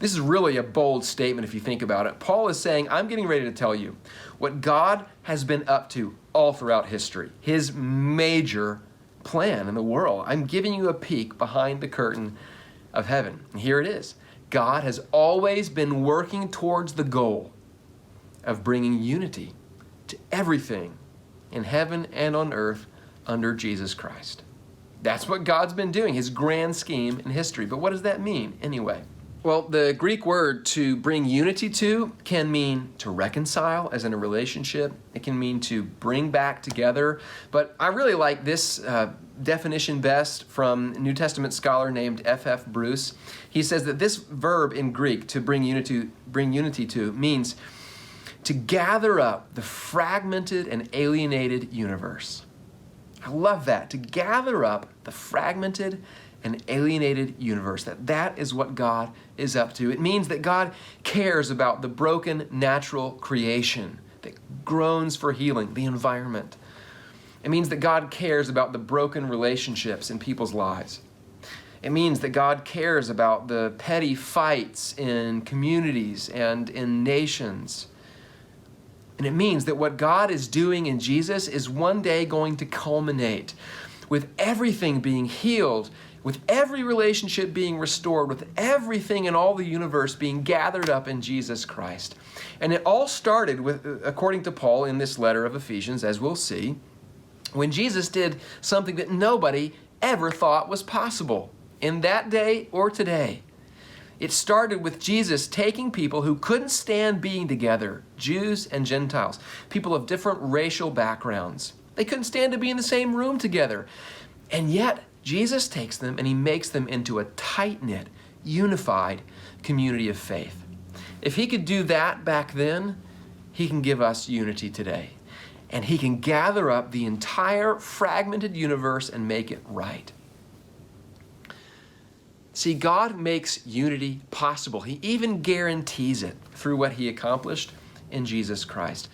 This is really a bold statement if you think about it. Paul is saying, I'm getting ready to tell you what God has been up to all throughout history, his major plan in the world. I'm giving you a peek behind the curtain of heaven. And here it is. God has always been working towards the goal of bringing unity to everything in heaven and on earth under Jesus Christ. That's what God's been doing, his grand scheme in history. But what does that mean anyway? Well, the Greek word to bring unity to can mean to reconcile, as in a relationship. It can mean to bring back together. But I really like this definition best from a New Testament scholar named F.F. Bruce. He says that this verb in Greek, to bring unity to, means to gather up the fragmented and alienated universe. I love that, to gather up the fragmented and alienated universe. That is what God is up to. It means that God cares about the broken natural creation that groans for healing, the environment. It means that God cares about the broken relationships in people's lives. It means that God cares about the petty fights in communities and in nations. And it means that what God is doing in Jesus is one day going to culminate with everything being healed, with every relationship being restored, with everything in all the universe being gathered up in Jesus Christ. And it all started with, according to Paul in this letter of Ephesians, as we'll see, when Jesus did something that nobody ever thought was possible in that day or today. It started with Jesus taking people who couldn't stand being together, Jews and Gentiles, people of different racial backgrounds. They couldn't stand to be in the same room together. And yet, Jesus takes them and he makes them into a tight-knit, unified community of faith. If he could do that back then, he can give us unity today. And he can gather up the entire fragmented universe and make it right. See, God makes unity possible. He even guarantees it through what he accomplished in Jesus Christ.